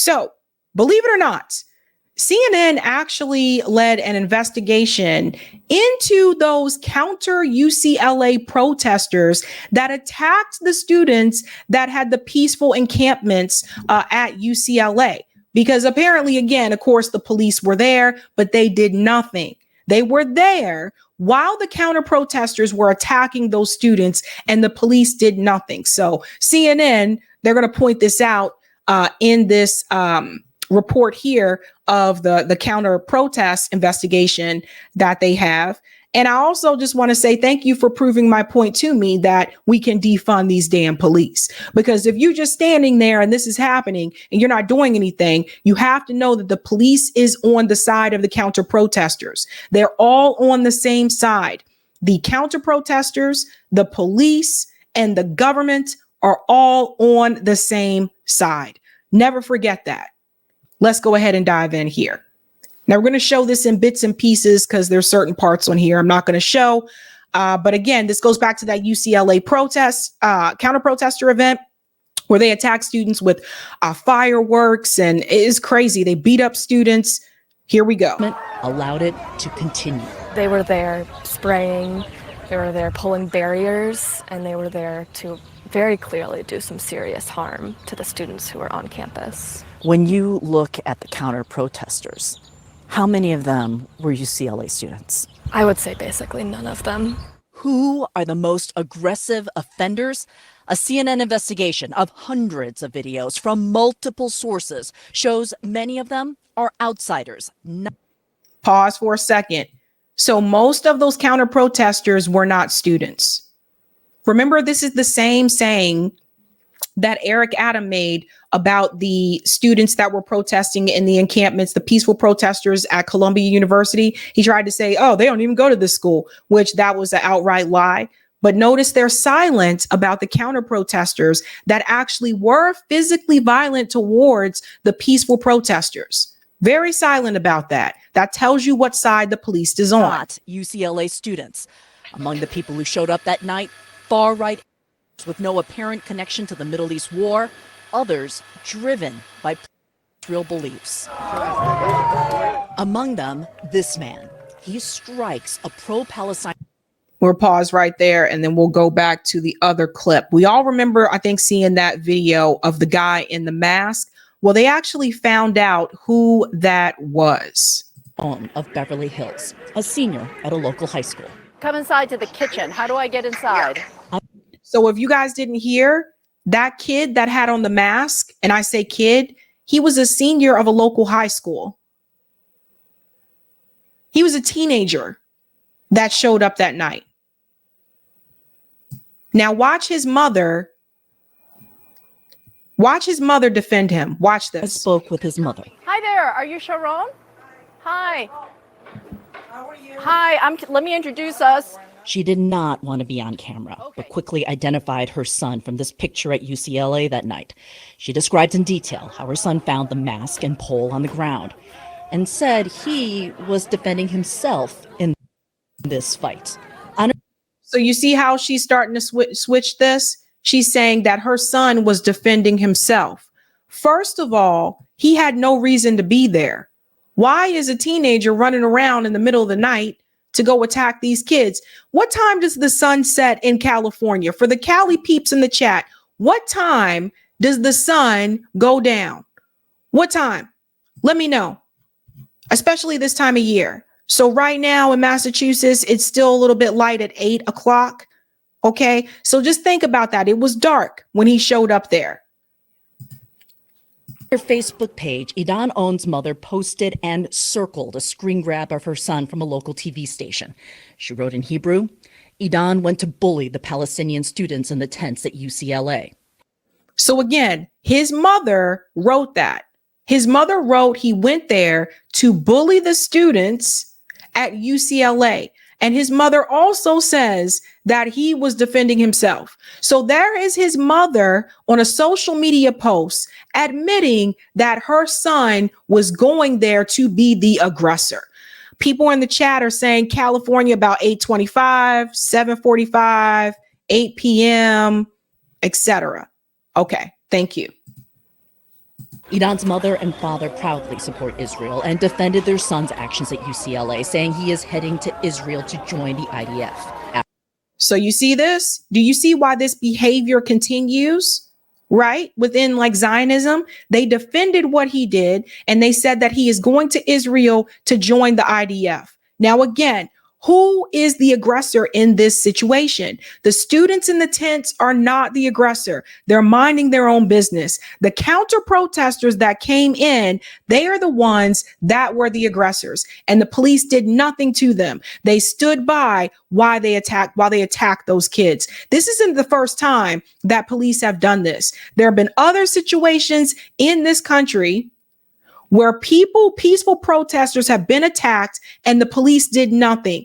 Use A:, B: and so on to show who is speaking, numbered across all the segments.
A: So, believe it or not, CNN actually led an investigation into those counter UCLA protesters that attacked the students that had the peaceful encampments at UCLA. Because apparently, again, of course, the police were there, but they did nothing. They were there while the counter protesters were attacking those students, and the police did nothing. So CNN, they're going to point this out in this report here of the counter protest investigation that they have. And I also just want to say thank you for proving my point to me that we can defund these damn police. Because if you're just standing there and this is happening and you're not doing anything, you have to know that the police is on the side of the counter protesters. They're all on the same side. The counter protesters, the police, and the government are all on the same side. Never forget that. Let's go ahead and dive in here. Now, we're going to show this in bits and pieces because there's certain parts on here I'm not going to show. But again, this goes back to that UCLA protest, counter protester event where they attacked students with fireworks, and it is crazy. They beat up students. Here we go.
B: Allowed it to continue.
C: They were there spraying, they were there pulling barriers, and they were there to very clearly do some serious harm to the students who were on campus.
B: When you look at the counter protesters, how many of them were UCLA students?
C: I would say basically none of them.
B: Who are the most aggressive offenders? A CNN investigation of hundreds of videos from multiple sources shows many of them are outsiders.
A: Pause for a second. So most of those counter protesters were not students. Remember, this is the same saying that Eric Adam made about the students that were protesting in the encampments, the peaceful protesters at Columbia University. He tried to say, oh, they don't even go to this school, which that was an outright lie. But notice they're silent about the counter protesters that actually were physically violent towards the peaceful protesters. Very silent about that. That tells you what side the police is on.
B: Not UCLA students. Among the people who showed up that night, far-right with no apparent connection to the Middle East war, others driven by real beliefs. Among them, this man. He strikes a pro-Palestine.
A: We'll pause right there and then we'll go back to the other clip. We all remember, I think, seeing that video of the guy in the mask. Well, they actually found out who that was.
B: Of Beverly Hills, a senior at a local high school.
D: Come inside to the kitchen. How do I get inside?
A: So if you guys didn't hear, that kid that had on the mask, and I say kid, he was a senior of a local high school. He was a teenager that showed up that night. Now watch his mother defend him. Watch this.
B: I spoke with his mother.
D: Hi there. Are you Sharon? Hi.
A: How are you?
D: Hi. Let me introduce us.
B: She did not want to be on camera, but quickly identified her son from this picture at UCLA that night. She described in detail how her son found the mask and pole on the ground and said he was defending himself in this fight.
A: So you see how she's starting to switch this? She's saying that her son was defending himself. First of all, he had no reason to be there. Why is a teenager running around in the middle of the night to go attack these kids? What time does the sun set in California? For the Cali peeps in the chat, what time does the sun go down? What time? Let me know, especially this time of year. So right now in Massachusetts, it's still a little bit light at 8 o'clock. Okay, so just think about that. It was dark when he showed up there.
B: Her Facebook page, Yvonne J's mother posted and circled a screen grab of her son from a local TV station. She wrote in Hebrew, Yvonne went to bully the Palestinian students in the tents at UCLA.
A: So again, his mother wrote that. His mother wrote he went there to bully the students at UCLA. And his mother also says that he was defending himself. So there is his mother on a social media post admitting that her son was going there to be the aggressor. People in the chat are saying California about 8:25, 7:45, 8 p.m., etc. Okay, thank you.
B: Idan's mother and father proudly support Israel and defended their son's actions at UCLA, saying he is heading to Israel to join the IDF.
A: So you see this? Do you see why this behavior continues? Right? Within like Zionism, they defended what he did and they said that he is going to Israel to join the IDF. Now, again, who is the aggressor in this situation? The students in the tents are not the aggressor. They're minding their own business. The counter protesters that came in, they are the ones that were the aggressors. And the police did nothing to them. They stood by while they attacked those kids. This isn't the first time that police have done this. There have been other situations in this country where peaceful protesters have been attacked and the police did nothing.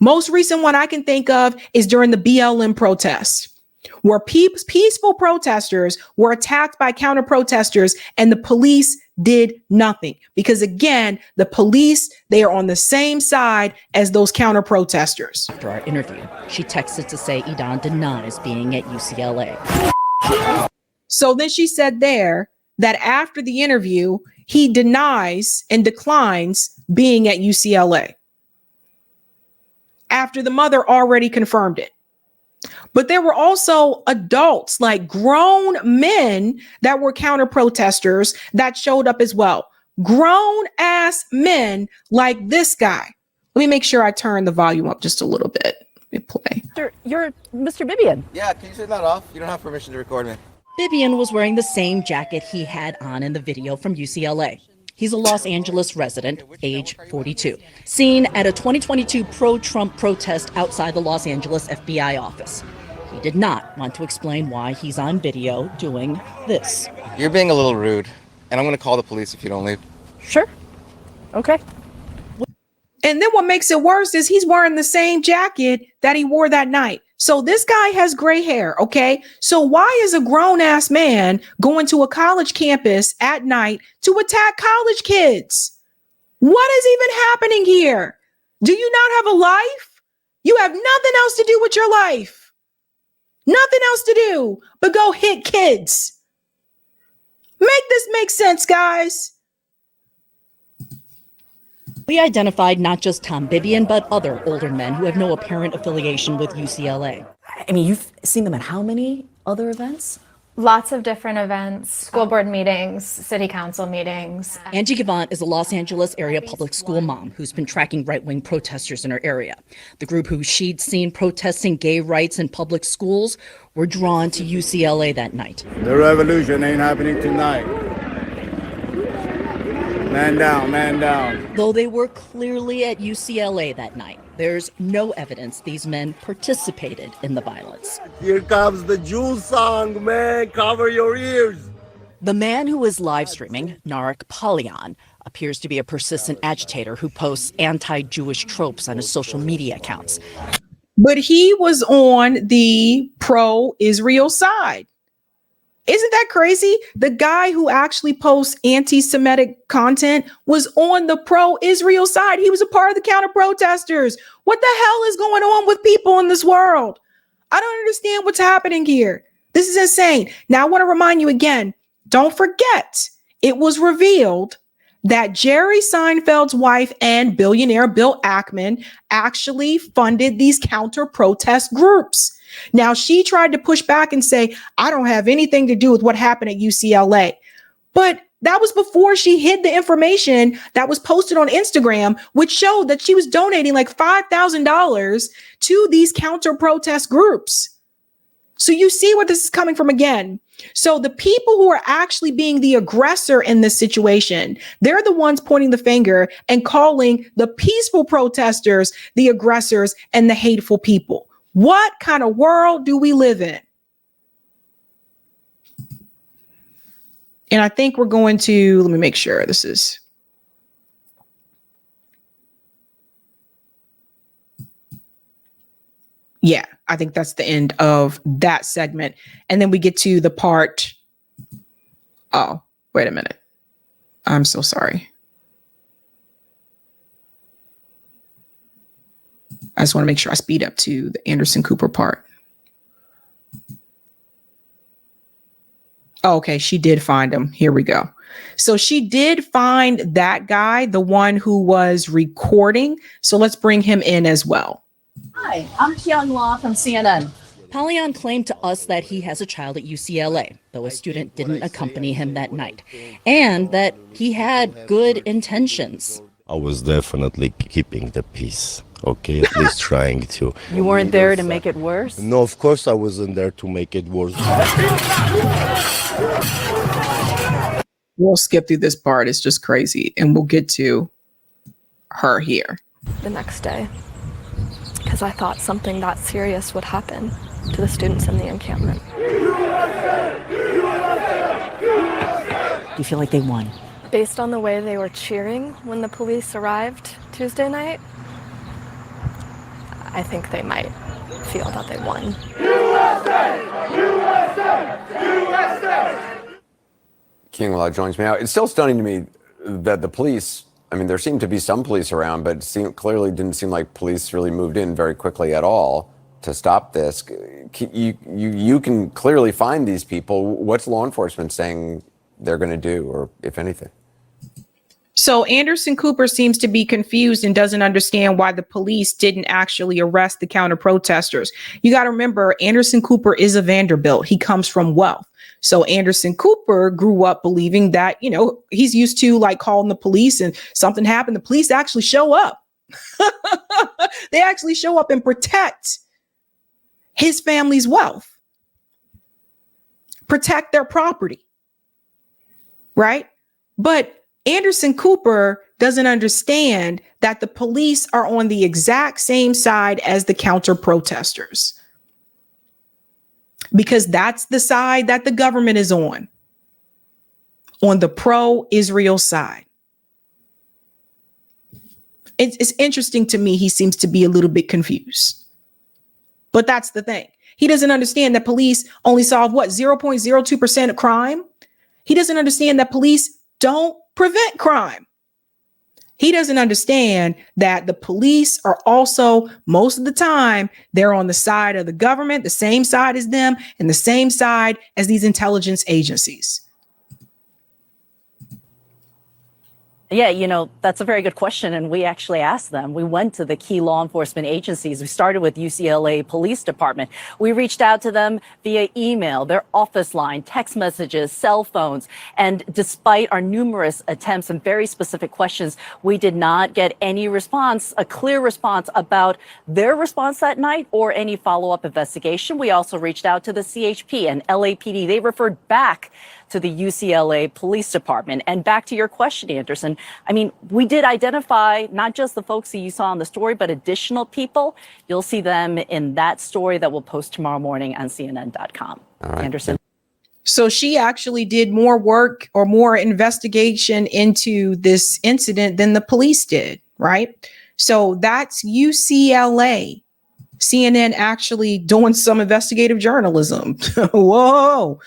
A: Most recent one I can think of is during the BLM protests, where peaceful protesters were attacked by counter protesters and the police did nothing. Because again, the police, they are on the same side as those counter protesters.
B: After our interview, she texted to say Idan denies being at UCLA.
A: So then she said there that after the interview, he denies and declines being at UCLA after the mother already confirmed it. But there were also adults, like grown men that were counter protesters that showed up as well. Grown ass men like this guy. Let me make sure I turn the volume up just a little bit. Let me play.
D: You're Mr. Bibian.
E: Yeah, can you turn that off? You don't have permission to record me.
B: Vivian was wearing the same jacket he had on in the video from UCLA. He's a Los Angeles resident, age 42, seen at a 2022 pro-Trump protest outside the Los Angeles FBI office. He did not want to explain why he's on video doing this.
E: You're being a little rude, and I'm going to call the police if you don't leave.
D: Sure. Okay.
A: And then what makes it worse is he's wearing the same jacket that he wore that night. So this guy has gray hair, okay? So why is a grown-ass man going to a college campus at night to attack college kids? What is even happening here? Do you not have a life? You have nothing else to do with your life. Nothing else to do but go hit kids. Make this make sense, guys.
B: We identified not just Tom Bibian, but other older men who have no apparent affiliation with UCLA.
F: I mean, you've seen them at how many other events?
G: Lots of different events, school board meetings, city council meetings.
B: Angie Gavant is a Los Angeles area public school mom who's been tracking right-wing protesters in her area. The group who she'd seen protesting gay rights in public schools were drawn to UCLA that night.
H: The revolution ain't happening tonight. Man down, man down.
B: Though they were clearly at UCLA that night, there's no evidence these men participated in the violence.
H: Here comes the Jews song, man. Cover your ears.
B: The man who is live streaming, Narek Polyan, appears to be a persistent agitator who posts anti-Jewish tropes on his social media accounts.
A: But he was on the pro-Israel side. Isn't that crazy? The guy who actually posts anti-Semitic content was on the pro-Israel side. He was a part of the counter-protesters. What the hell is going on with people in this world? I don't understand what's happening here. This is insane. Now, I want to remind you again, don't forget, it was revealed that Jerry Seinfeld's wife and billionaire Bill Ackman actually funded these counter-protest groups. Now, she tried to push back and say, I don't have anything to do with what happened at UCLA. But that was before she hid the information that was posted on Instagram, which showed that she was donating like $5,000 to these counter-protest groups. So you see where this is coming from again. So the people who are actually being the aggressor in this situation, they're the ones pointing the finger and calling the peaceful protesters the aggressors and the hateful people. What kind of world do we live in? And I think we're going to, let me make sure this is. Yeah, I think that's the end of that segment. And then we get to the part. Oh, wait a minute. I'm so sorry. I just want to make sure I speed up to the Anderson Cooper part. Okay, she did find him. Here we go. So she did find that guy, the one who was recording. So let's bring him in as well.
B: Hi, I'm Kyung Law from CNN. Polyon claimed to us that he has a child at UCLA, though a student didn't accompany him that night, and that he had good intentions.
I: I was definitely keeping the peace, okay? At least trying to.
D: You weren't there to make it worse?
I: No, of course I wasn't there to make it worse.
A: We'll skip through this part. It's just crazy. And we'll get to her here.
C: The next day, because I thought something that serious would happen to the students in the encampment.
B: Do you feel like they won?
C: Based on the way they were cheering when the police arrived Tuesday night, I think they might feel that they won.
J: King Law joins me now. It's still stunning to me that the police, I mean, there seemed to be some police around, but clearly didn't seem like police really moved in very quickly at all to stop this. You can clearly find these people. What's law enforcement saying they're going to do, or if anything?
A: So Anderson Cooper seems to be confused and doesn't understand why the police didn't actually arrest the counter protesters. You got to remember, Anderson Cooper is a Vanderbilt. He comes from wealth. So Anderson Cooper grew up believing that, you know, he's used to like calling the police and something happened. The police actually show up. They actually show up and protect his family's wealth, protect their property. Right. But Anderson Cooper doesn't understand that the police are on the exact same side as the counter protesters, because that's the side that the government is on the pro-Israel side. It's interesting to me. He seems to be a little bit confused, but that's the thing. He doesn't understand that police only solve 0.02% of crime. He doesn't understand that police don't prevent crime. He doesn't understand that the police are also, most of the time, they're on the side of the government, the same side as them, and the same side as these intelligence agencies.
B: Yeah, you know, that's a very good question. And we actually asked them. We went to the key law enforcement agencies. We started with UCLA Police Department. We reached out to them via email, their office line, text messages, cell phones. And despite our numerous attempts and very specific questions, we did not get any response, a clear response about their response that night or any follow-up investigation. We also reached out to the CHP and LAPD. They referred back to the UCLA Police Department. And back to your question, Anderson, I mean, we did identify not just the folks that you saw on the story, but additional people. You'll see them in that story that we'll post tomorrow morning on CNN.com. All right. Anderson.
A: So she actually did more work or more investigation into this incident than the police did, right? So that's UCLA. CNN actually doing some investigative journalism. Whoa.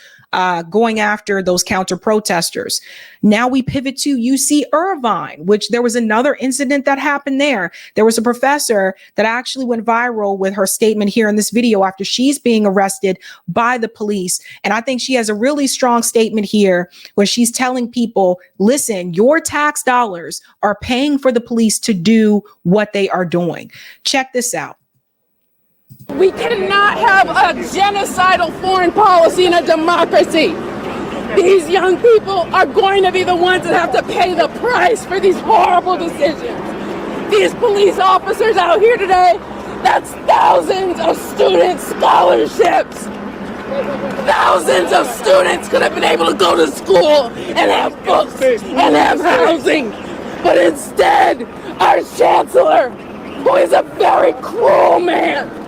A: Going after those counter protesters. Now we pivot to UC Irvine, which there was another incident that happened there. There was a professor that actually went viral with her statement here in this video after she's being arrested by the police. And I think she has a really strong statement here where she's telling people, listen, your tax dollars are paying for the police to do what they are doing. Check this out.
K: We cannot have a genocidal foreign policy in a democracy. These young people are going to be the ones that have to pay the price for these horrible decisions. These police officers out here today, that's thousands of student scholarships. Thousands of students could have been able to go to school and have books and have housing. But instead, our chancellor, who is a very cruel man,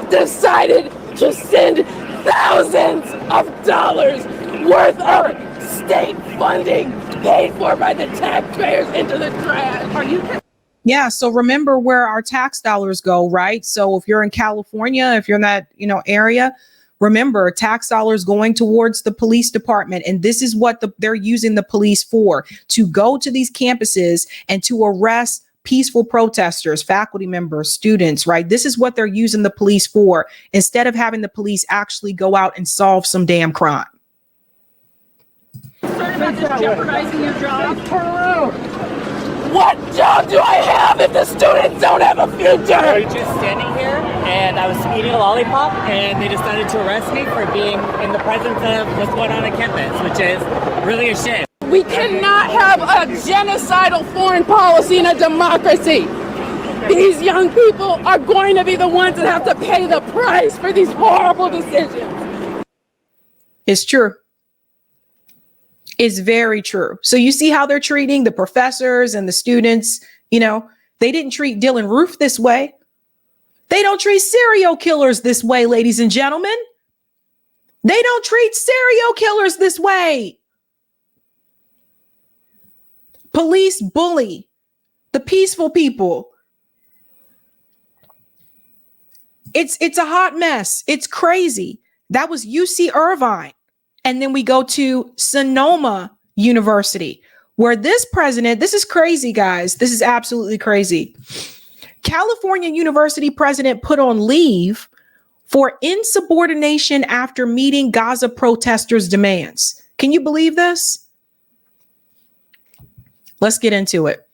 K: decided to send thousands of dollars worth of state funding paid for by the taxpayers into the trash. Are you kidding?
A: Yeah. So remember where our tax dollars go, right? So if you're in California, if you're in that, area, remember tax dollars going towards the police department. And this is what they're using the police for, to go to these campuses and to arrest peaceful protesters, faculty members, students, right? This is what they're using the police for, instead of having the police actually go out and solve some damn crime.
K: jeopardizing your job? Turn around. What job do I have if the students don't have a future?
L: I was just standing here and I was eating a lollipop and they decided to arrest me for being in the presence of what's going on campus, which is really a shame.
K: We cannot have a genocidal foreign policy in a democracy. These young people are going to be the ones that have to pay the price for these horrible decisions.
A: It's true. It's very true. So you see how they're treating the professors and the students. You know, they didn't treat Dylan Roof this way. They don't treat serial killers this way, ladies and gentlemen. They don't treat serial killers this way. Police bully the peaceful people. It's a hot mess. It's crazy. That was UC Irvine. And then we go to Sonoma University, where this president, this is crazy, guys. This is absolutely crazy. California University president put on leave for insubordination after meeting Gaza protesters' demands. Can you believe this? Let's get into it.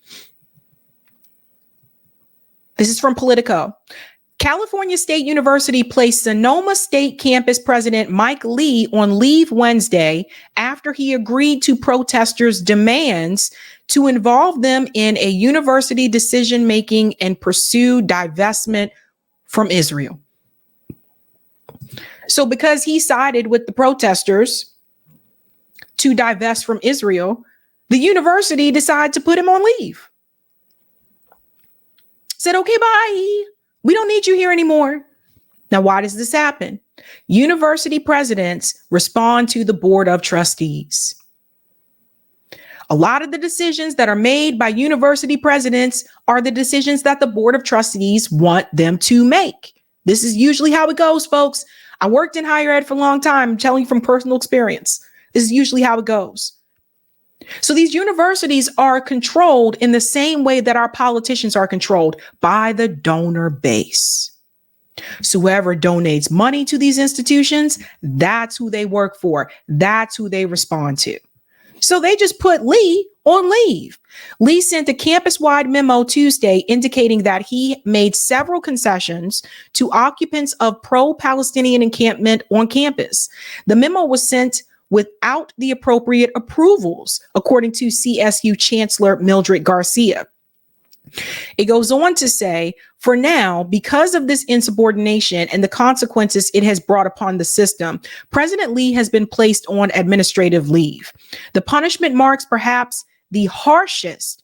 A: This is from Politico. California State University placed Sonoma State campus president Mike Lee on leave Wednesday after he agreed to protesters' demands to involve them in a university decision-making and pursue divestment from Israel. So because he sided with the protesters to divest from Israel, the university decided to put him on leave. Said, okay, bye. We don't need you here anymore. Now, why does this happen? University presidents respond to the board of trustees. A lot of the decisions that are made by university presidents are the decisions that the board of trustees want them to make. This is usually how it goes, folks. I worked in higher ed for a long time. I'm telling you from personal experience. This is usually how it goes. So these universities are controlled in the same way that our politicians are controlled, by the donor base. So whoever donates money to these institutions, that's who they work for. That's who they respond to. So they just put Lee on leave. Lee sent a campus-wide memo Tuesday indicating that he made several concessions to occupants of pro-Palestinian encampment on campus. The memo was sent without the appropriate approvals, according to CSU Chancellor Mildred Garcia. It goes on to say, for now, because of this insubordination and the consequences it has brought upon the system, President Lee has been placed on administrative leave. The punishment marks perhaps the harshest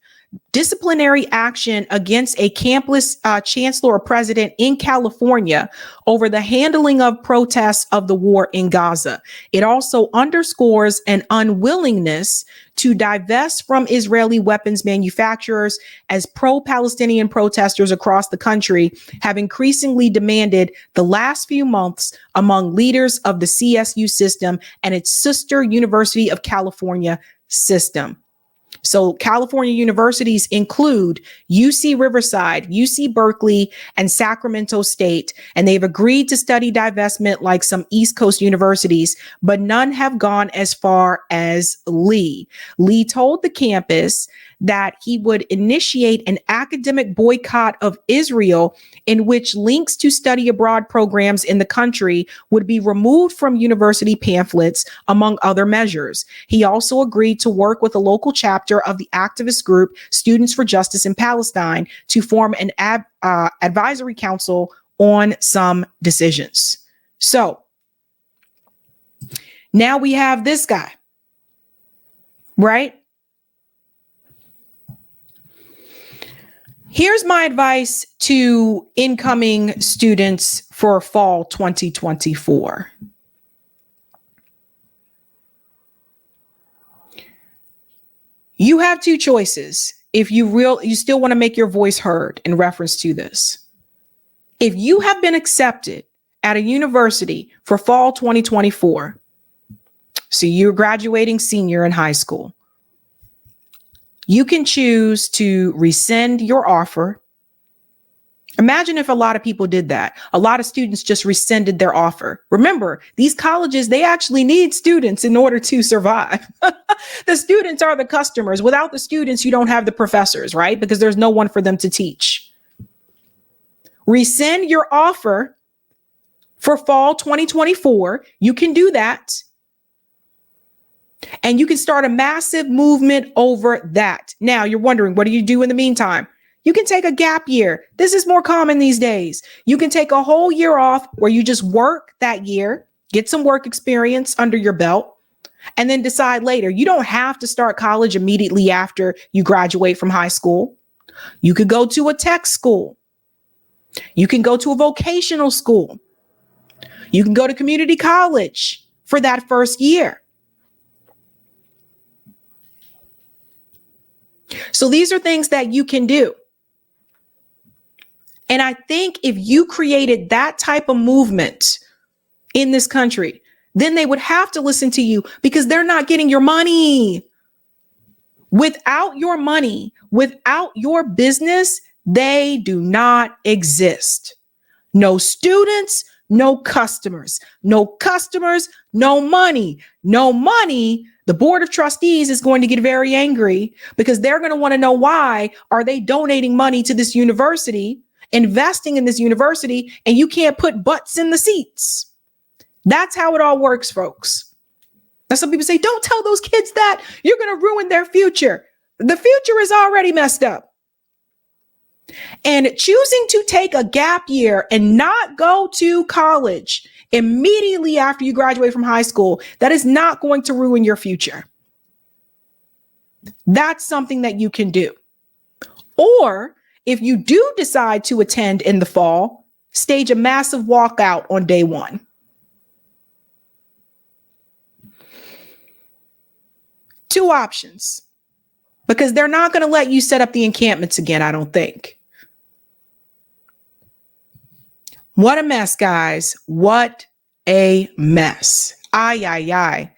A: disciplinary action against a campus chancellor or president in California over the handling of protests of the war in Gaza. It also underscores an unwillingness to divest from Israeli weapons manufacturers, as pro-Palestinian protesters across the country have increasingly demanded the last few months among leaders of the CSU system and its sister University of California system. So California universities include UC Riverside, UC Berkeley, and Sacramento State, and they've agreed to study divestment like some East Coast universities, but none have gone as far as Lee. Lee told the campus that he would initiate an academic boycott of Israel in which links to study abroad programs in the country would be removed from university pamphlets, among other measures. He also agreed to work with a local chapter of the activist group Students for Justice in Palestine to form an advisory council on some decisions. So now we have this guy, right? Here's my advice to incoming students for fall 2024. You have two choices if you still want to make your voice heard in reference to this. If you have been accepted at a university for fall 2024, so you're graduating senior in high school, you can choose to rescind your offer. Imagine if a lot of people did that. A lot of students just rescinded their offer. Remember, these colleges, they actually need students in order to survive. The students are the customers. Without the students, you don't have the professors, right? Because there's no one for them to teach. Rescind your offer for fall 2024. You can do that. And you can start a massive movement over that. Now, you're wondering, what do you do in the meantime? You can take a gap year. This is more common these days. You can take a whole year off where you just work that year, get some work experience under your belt, and then decide later. You don't have to start college immediately after you graduate from high school. You could go to a tech school. You can go to a vocational school. You can go to community college for that first year. So these are things that you can do. And I think if you created that type of movement in this country, then they would have to listen to you because they're not getting your money. Without your money, without your business, they do not exist. No students, no customers. No customers, no money. No money. The board of trustees is going to get very angry because they're going to want to know, why are they donating money to this university, investing in this university, and you can't put butts in the seats? That's how it all works, folks. Now, some people say, don't tell those kids that. You're going to ruin their future. The future is already messed up. And choosing to take a gap year and not go to college immediately after you graduate from high school, that is not going to ruin your future. That's something that you can do. Or if you do decide to attend in the fall, stage a massive walkout on day one. Two options, because they're not going to let you set up the encampments again, I don't think. What a mess, guys. What a mess. Ay, ay, ay.